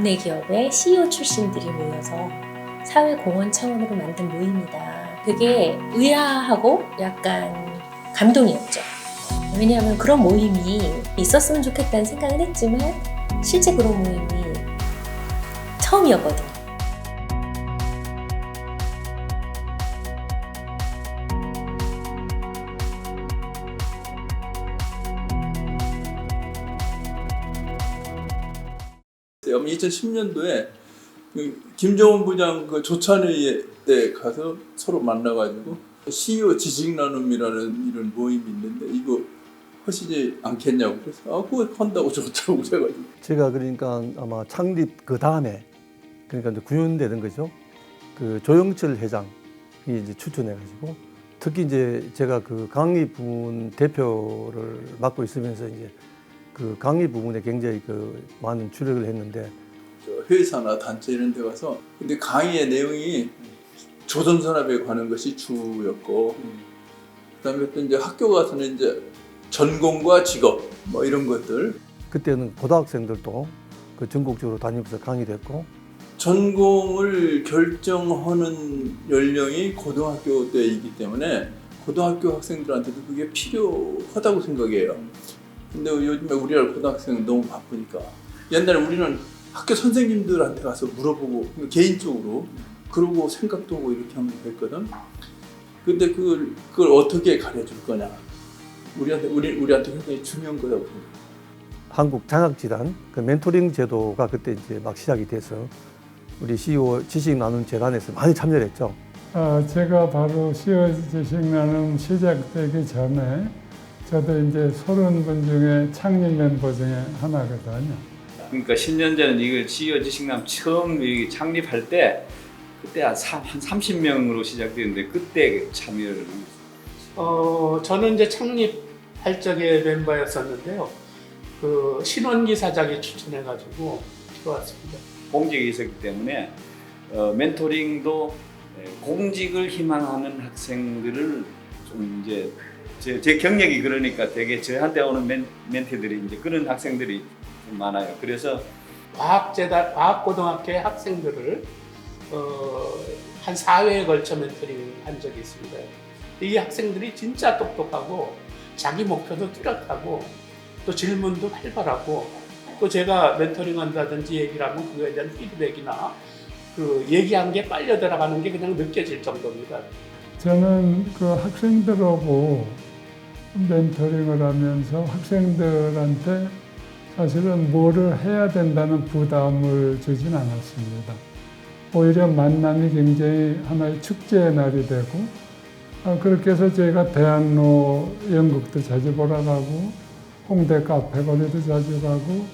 국내 기업의 CEO 출신들이 모여서 사회공헌 차원으로 만든 모임이다. 되게 의아하고 약간 감동이었죠. 왜냐하면 그런 모임이 있었으면 좋겠다는 생각은 했지만 실제 그런 모임이 처음이었거든요. 아마 2010년도에 김정은 부장 그 조찬회의 때 가서 서로 만나가지고 CEO 지식 나눔이라는 이런 모임이 있는데 이거 하시지 않겠냐고 그래서 그거 한다고 좋다고 그래가지고 제가 그러니까 아마 창립 그 다음에 그러니까 이제 구현되는 거죠. 그 조영철 회장이 이제 추천해가지고 특히 이제 제가 그 강의 부문 대표를 맡고 있으면서 이제 그 강의 부분에 굉장히 그 많은 주력을 했는데 저 회사나 단체 이런 데 가서 근데 강의의 내용이 조선산업에 관한 것이 주였고 그다음에 또 이제 학교 가서는 이제 전공과 직업 뭐 이런 것들 그때는 고등학생들도 그 전국적으로 다니면서 강의도 했고 전공을 결정하는 연령이 고등학교 때이기 때문에 고등학교 학생들한테도 그게 필요하다고 생각해요. 근데 요즘에 우리나라 고등학생은 너무 바쁘니까 옛날에 우리는 학교 선생님들한테 가서 물어보고 개인적으로 그러고 생각도 하고 이렇게 하면 됐거든. 근데 그걸 어떻게 가르쳐줄 거냐 우리한테 굉장히 중요한 거라고 생각해요. 한국 장학재단 그 멘토링 제도가 그때 이제 막 시작이 돼서 우리 CEO 지식 나눔 재단에서 많이 참여를 했죠. 제가 바로 CEO 지식 나눔 시작되기 전에 저도 이제 30분 중에 창립 멤버 중에 하나거든요. 그러니까 10년 전에 이걸 CEO 지식남 처음 창립할 때 그때 한 30명으로 시작되는데 그때 참여를 저는 이제 창립할 적에 멤버였었는데요. 그 신원기 사장이 추천해가지고 들어왔습니다. 공직에 있었기 때문에 멘토링도 공직을 희망하는 학생들을 좀 이제 제 경력이 그러니까 되게 저한테 오는 멘티들이 이제 그런 학생들이 좀 많아요. 그래서 과학고등학교의 학생들을 한 4회에 걸쳐 멘토링 한 적이 있습니다. 이 학생들이 진짜 똑똑하고 자기 목표도 뚜렷하고 또 질문도 활발하고 또 제가 멘토링 한다든지 얘기를 하면 그거에 대한 피드백이나 그 얘기한 게 빨려 들어가는 게 그냥 느껴질 정도입니다. 저는 그 학생들하고 멘토링을 하면서 학생들한테 사실은 뭐를 해야 된다는 부담을 주진 않았습니다. 오히려 만남이 굉장히 하나의 축제의 날이 되고 그렇게 해서 저희가 대학로 연극도 자주 보러 가고 홍대 카페 거리도 자주 가고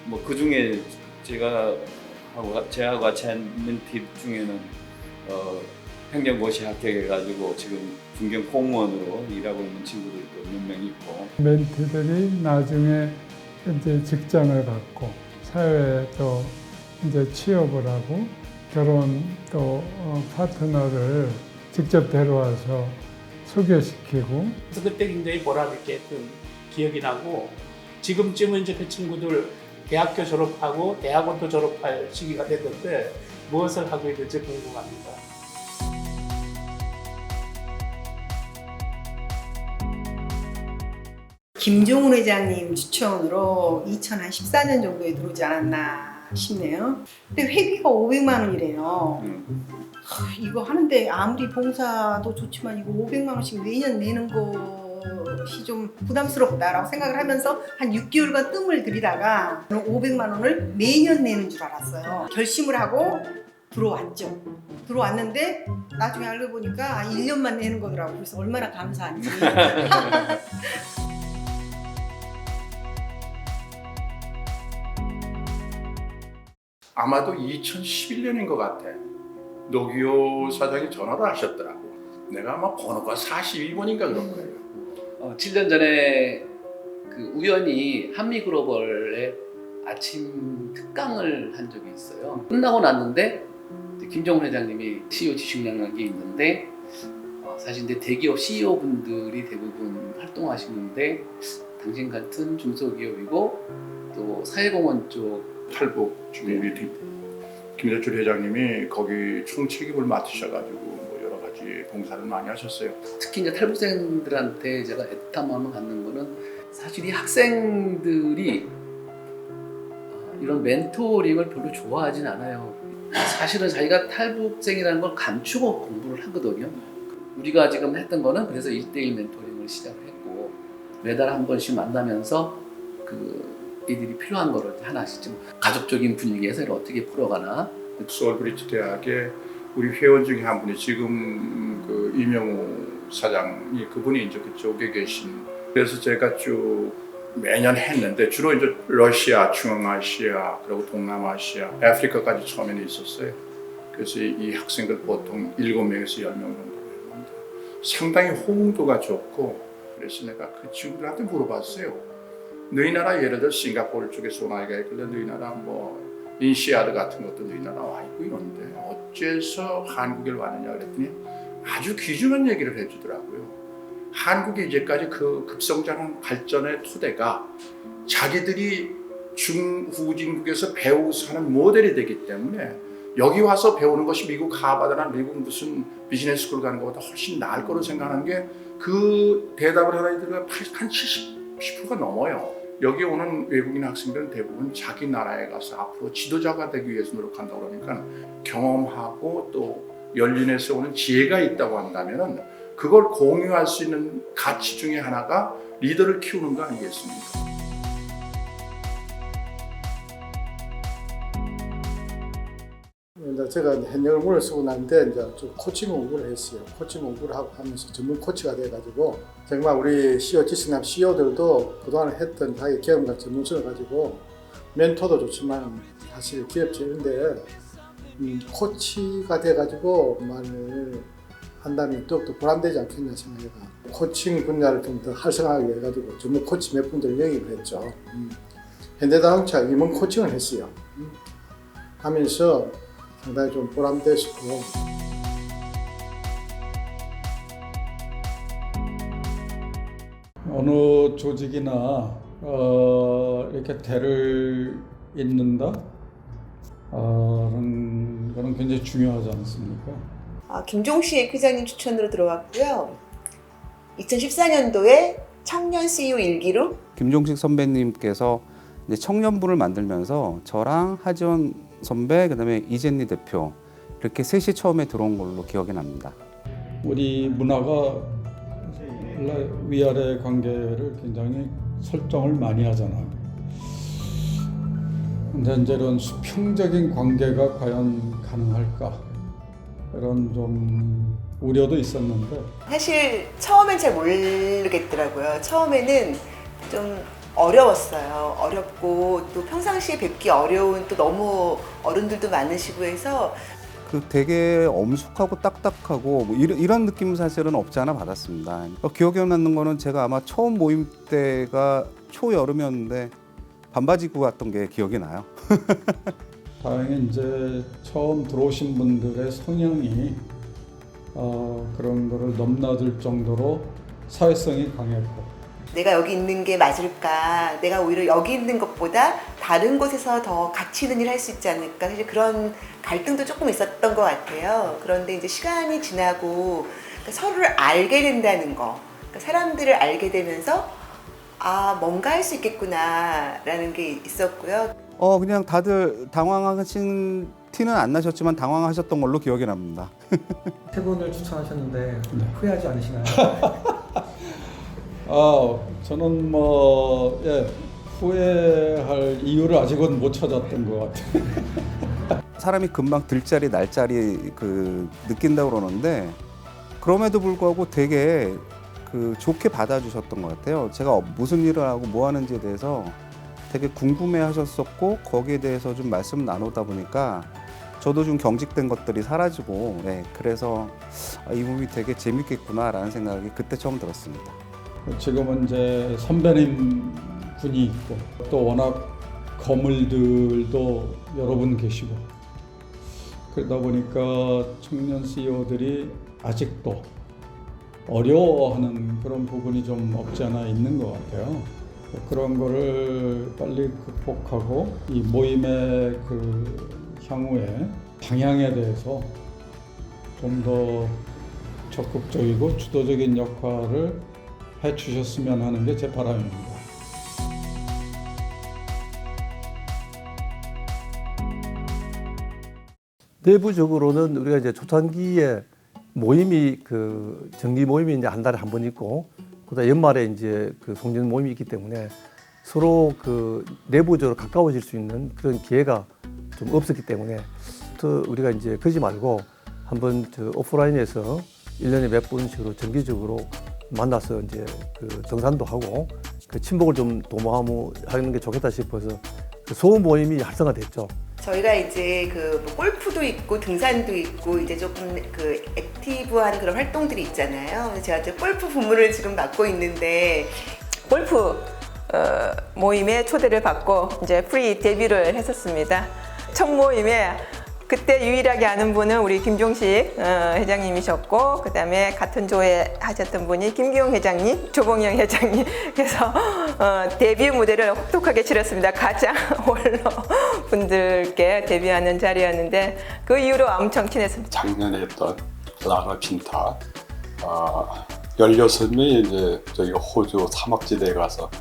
뭐 그 중에 제하고 같이 한 멘티 중에는 행정고시 합격해가지고 지금 중견 공무원으로 일하고 있는 친구들도 몇 명 있고 멘티들이 나중에 이제 직장을 갖고 사회에 또 이제 취업을 하고 결혼 또 파트너를 직접 데려와서 소개시키고 그래서 그때 굉장히 보람 있게 했던 기억이 나고 지금쯤은 이제 그 친구들 대학교 졸업하고 대학원도 졸업할 시기가 됐는데 무엇을 하고 있는지 궁금합니다. 김종훈 회장님 추천으로 2014년 정도에 들어오지 않았나 싶네요. 근데 회비가 500만 원이래요. 이거 하는데 아무리 봉사도 좋지만 이거 500만 원씩 매년 내는 것이 좀 부담스럽다라고 생각을 하면서 한 6개월간 뜸을 들이다가 500만 원을 매년 내는 줄 알았어요. 결심을 하고 들어왔죠. 들어왔는데 나중에 알고 보니까 1년만 내는 거더라고요. 그래서 얼마나 감사한지. 아마도 2011년인 것 같아. 노기호 사장이 전화를 하셨더라고. 내가 아마 번호가 41번인가 그런 거예요. 7년 전에 그 우연히 한미글로벌에 아침 특강을 한 적이 있어요. 끝나고 났는데 김정훈 회장님이 CEO 지식량학이 있는데 사실 이제 대기업 CEO 분들이 대부분 활동하시는데 당신 같은 중소기업이고 또 사회공헌 쪽 탈북 중에 김대출 회장님이 거기 총책임을 맡으셔가지고 뭐 여러 가지 봉사를 많이 하셨어요. 특히 이제 탈북생들한테 제가 애타마음을 갖는 거는 사실 이 학생들이 이런 멘토링을 별로 좋아하진 않아요. 사실은 자기가 탈북생이라는 걸 감추고 공부를 하거든요. 우리가 지금 했던 거는 그래서 1대1 멘토링을 시작을 했고 매달 한 번씩 만나면서 이들이 필요한 거를 하나씩 좀 가족적인 분위기에서 이걸 어떻게 풀어가나. 서울브리지 대학에 우리 회원 중에 한 분이 지금 그 이명우 사장이 그분이 이제 그쪽에 계신. 그래서 제가 쭉 매년 했는데 주로 이제 러시아, 중앙아시아, 그리고 동남아시아, 아프리카까지 처음에는 있었어요. 그래서 이 학생들 보통 7명에서 10명 정도 했는데 상당히 호응도가 좋고 그래서 내가 그 친구들한테 물어봤어요. 너희 나라 예를 들어 싱가포르 쪽에서 온 아이가 있길래 너희 나라 뭐 인시아드 같은 것도 너희 나라 와 있고 이런데 어째서 한국에 왔느냐 그랬더니 아주 귀중한 얘기를 해주더라고요. 한국이 이제까지 그 급성장한 발전의 토대가 자기들이 중후진국에서 배우서 하는 모델이 되기 때문에 여기 와서 배우는 것이 미국 하버드나 미국 무슨 비즈니스 스쿨 가는 것보다 훨씬 나을 거로 생각하는 게 그 대답을 하나 들으면 한 70%가 넘어요. 여기 오는 외국인 학생들은 대부분 자기 나라에 가서 앞으로 지도자가 되기 위해서 노력한다고 그러니까 경험하고 또 연륜에서 오는 지혜가 있다고 한다면 그걸 공유할 수 있는 가치 중에 하나가 리더를 키우는 거 아니겠습니까? 제가 현역을 물을 쓰고 난데 이제 좀 코칭 공부를 했어요. 코칭 공부를 하고 하면서 전문 코치가 돼가지고 정말 우리 CEO 지식남 CEO들도 그동안 했던 자기 경험과 전문성을 가지고 멘토도 좋지만 사실 기업체인데 코치가 돼가지고 말을 한다면 더욱더 보람되지 않겠냐 생각해요. 코칭 분야를 좀 더 활성화하게 해가지고 전문 코치 몇 분들 영입을 했죠. 현대자동차 임원 코칭을 했어요. 하면서 상당히 좀 보람됐고. 어느 조직이나 이렇게 대를 잇는다 그런 거는 굉장히 중요하지 않습니까? 김종식 회장님 추천으로 들어왔고요. 2014년도에 청년 CEO 일기로 김종식 선배님께서 이제 청년부를 만들면서 저랑 하지원 선배, 그다음에 이젠리 대표 이렇게 셋이 처음에 들어온 걸로 기억이 납니다. 우리 문화가 위아래 관계를 굉장히 설정을 많이 하잖아요. 근데 이제 이런 수평적인 관계가 과연 가능할까? 이런 좀 우려도 있었는데 사실 처음엔 잘 모르겠더라고요. 처음에는 좀 어려웠어요. 어렵고 또 평상시에 뵙기 어려운 또 너무 어른들도 많으시고 해서 되게 엄숙하고 딱딱하고 뭐 이런 느낌 사실은 없지 않아 받았습니다. 기억에 남는 거는 제가 아마 처음 모임 때가 초여름이었는데 반바지 입고 갔던 게 기억이 나요. 다행히 이제 처음 들어오신 분들의 성향이 그런 거를 넘나들 정도로 사회성이 강했고 내가 여기 있는 게 맞을까? 내가 오히려 여기 있는 것보다 다른 곳에서 더 가치 있는 일을 할 수 있지 않을까? 사실 그런 갈등도 조금 있었던 것 같아요. 그런데 이제 시간이 지나고 그러니까 서로를 알게 된다는 거, 그러니까 사람들을 알게 되면서 뭔가 할 수 있겠구나라는 게 있었고요. 그냥 다들 당황하신 티는 안 나셨지만 당황하셨던 걸로 기억이 납니다. 세 분을 추천하셨는데 후회하지 않으시나요? 저는 후회할 이유를 아직은 못 찾았던 것 같아요. 사람이 금방 들자리 날자리 느낀다고 그러는데 그럼에도 불구하고 되게 좋게 받아주셨던 것 같아요. 제가 무슨 일을 하고 뭐 하는지에 대해서 되게 궁금해하셨었고 거기에 대해서 좀 말씀 나누다 보니까 저도 좀 경직된 것들이 사라지고 그래서 이 부분이 되게 재밌겠구나라는 생각이 그때 처음 들었습니다. 지금은 이제 선배님 분이 있고 또 워낙 거물들도 여러 분 계시고 그러다 보니까 청년 CEO들이 아직도 어려워하는 그런 부분이 좀 없지 않아 있는 것 같아요. 그런 거를 빨리 극복하고 이 모임의 그 향후의 방향에 대해서 좀 더 적극적이고 주도적인 역할을 해주셨으면 하는 게 제 바람입니다. 내부적으로는 우리가 이제 초창기에 모임이 그 정기 모임이 이제 한 달에 한 번 있고, 그다음 연말에 이제 그 송년 모임이 있기 때문에 서로 그 내부적으로 가까워질 수 있는 그런 기회가 좀 없었기 때문에 또 우리가 이제 그러지 말고 한번 저 오프라인에서 1년에 몇 번씩으로 정기적으로 만나서 이제 그 등산도 하고 그 친목을 좀 도모하는 게 좋겠다 싶어서 그 소음 모임이 활성화됐죠. 저희가 이제 그 골프도 있고 등산도 있고 이제 조금 그 액티브한 그런 활동들이 있잖아요. 그래서 제가 이제 골프 부문을 지금 맡고 있는데 골프 모임에 초대를 받고 이제 프리 데뷔를 했었습니다. 첫 모임에 그때 유일하게 아는 분은 우리 김종식 회장님이셨고, 그 다음에 같은 조에 하셨던 분이 김기용 회장님, 조봉영 회장님. 그래서 데뷔 무대를 혹독하게 치렀습니다. 가장 원로 분들께 데뷔하는 자리였는데 그 이후로 엄청 친했습니다. 작년에 했던 라나 핀타 16명이 이제 저희가 호주 사막지대에 가서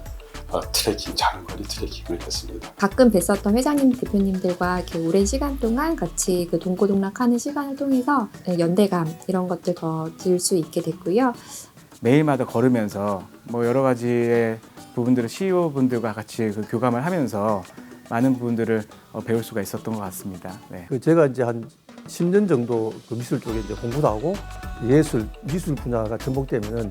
트레킹, 장거리 트레킹을 했습니다. 가끔 뵀었던 회장님, 대표님들과 이렇게 오랜 시간 동안 같이 그 동고동락하는 시간을 통해서 연대감 이런 것들 더 들 수 있게 됐고요. 매일마다 걸으면서 뭐 여러 가지의 부분들을 CEO 분들과 같이 그 교감을 하면서 많은 부분들을 배울 수가 있었던 것 같습니다. 네. 그 제가 이제 한 10년 정도 그 미술 쪽에 이제 공부도 하고 미술 분야가 전복되면은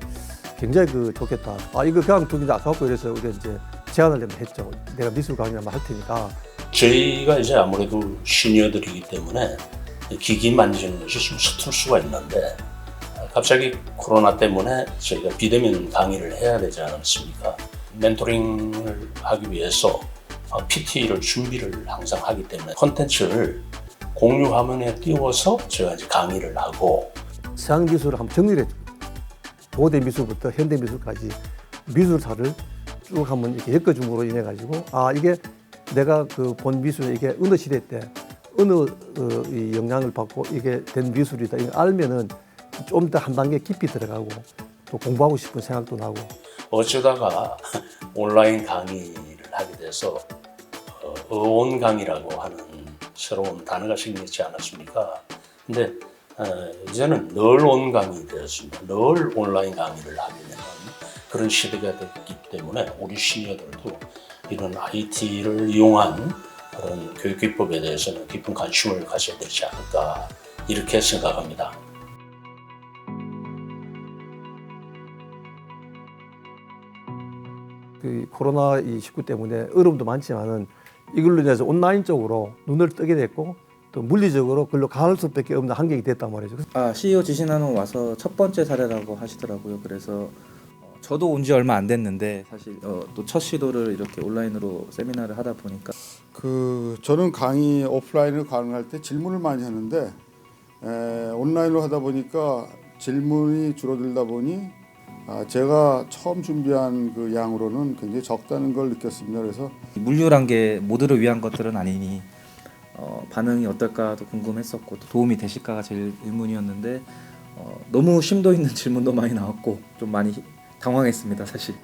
굉장히 그 좋겠다. 이거 그냥 두기 아까웠고 이래서 우리가 이제 제안을 한번 했죠. 내가 미술 강의 한번 할 테니까. 저희가 이제 아무래도 시니어들이기 때문에 기기 만지는 것이 좀 서툴 수가 있는데 갑자기 코로나 때문에 저희가 비대면 강의를 해야 되지 않았습니까? 멘토링을 하기 위해서 PT를 준비를 항상 하기 때문에 콘텐츠를 공유 화면에 띄워서 제가 이제 강의를 하고 서양 미술을 한번 정리를 했죠. 고대 미술부터 현대 미술까지 미술사를 쭉 한번 이렇게 엮어줌으로 인해 가지고 이게 내가 그 본 미술 이게 어느 시대 때 어느 이 영향을 받고 이게 된 미술이다 이거 알면은 좀 더 한 단계 깊이 들어가고 또 공부하고 싶은 생각도 나고. 어쩌다가 온라인 강의를 하게 돼서 어온 강의라고 하는 새로운 단어가 생겼지 않았습니까? 근데 이제는 늘 온강이 되었습니다. 늘 온라인 강의를 하게 되는 그런 시대가 됐기 때문에 우리 시니어들도 이런 IT를 이용한 그런 교육 기법에 대해서는 깊은 관심을 가져야 되지 않을까 이렇게 생각합니다. 그 코로나19 때문에 어려움도 많지만은 이걸로 인해서 온라인적으로 눈을 뜨게 됐고 또 물리적으로 그걸로 갈 수밖에 없는 환경이 됐단 말이죠. CEO 지신하는 와서 첫 번째 사례라고 하시더라고요. 그래서 저도 온 지 얼마 안 됐는데 사실 또 첫 시도를 이렇게 온라인으로 세미나를 하다 보니까 저는 강의 오프라인을 가능할 때 질문을 많이 하는데 온라인으로 하다 보니까 질문이 줄어들다 보니 제가 처음 준비한 그 양으로는 굉장히 적다는 걸 느꼈습니다. 그래서 물류란 게 모두를 위한 것들은 아니니 반응이 어떨까도 궁금했었고 또 도움이 되실까가 제일 의문이었는데 너무 심도 있는 질문도 많이 나왔고 좀 많이 당황했습니다, 사실.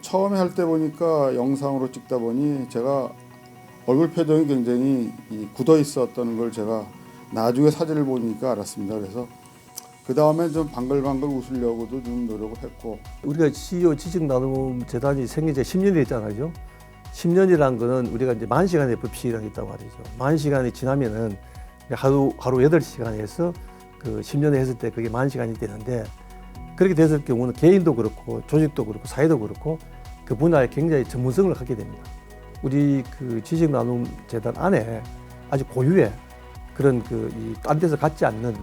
처음에 할 때 보니까 영상으로 찍다 보니 제가 얼굴 표정이 굉장히 굳어 있었던 걸 제가 나중에 사진을 보니까 알았습니다. 그래서 그 다음에 좀 방글방글 웃으려고도 좀 노력을 했고. 우리가 CEO 지식 나눔 재단이 생긴 지 10년이 됐잖아요. 10년이라는 거는 우리가 이제 10,000시간의 법칙이라는 게 있다고 말이죠. 10,000시간이 지나면은 하루 8시간에서 그 10년에 했을 때 그게 10,000시간이 되는데 그렇게 됐을 경우는 개인도 그렇고 조직도 그렇고 사회도 그렇고 그 분야에 굉장히 전문성을 갖게 됩니다. 우리 그 지식 나눔 재단 안에 아주 고유의 그런 딴 데서 갖지 않는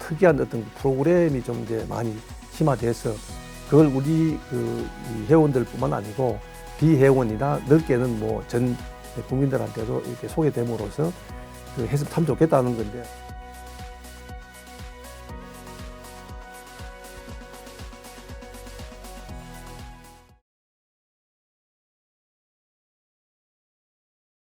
특이한 어떤 프로그램이 좀 이제 많이 심화돼서 그걸 우리 이 회원들뿐만 아니고 비회원이나 넓게는 뭐 전 국민들한테도 이렇게 소개됨으로써 했으면 참 좋겠다는 건데.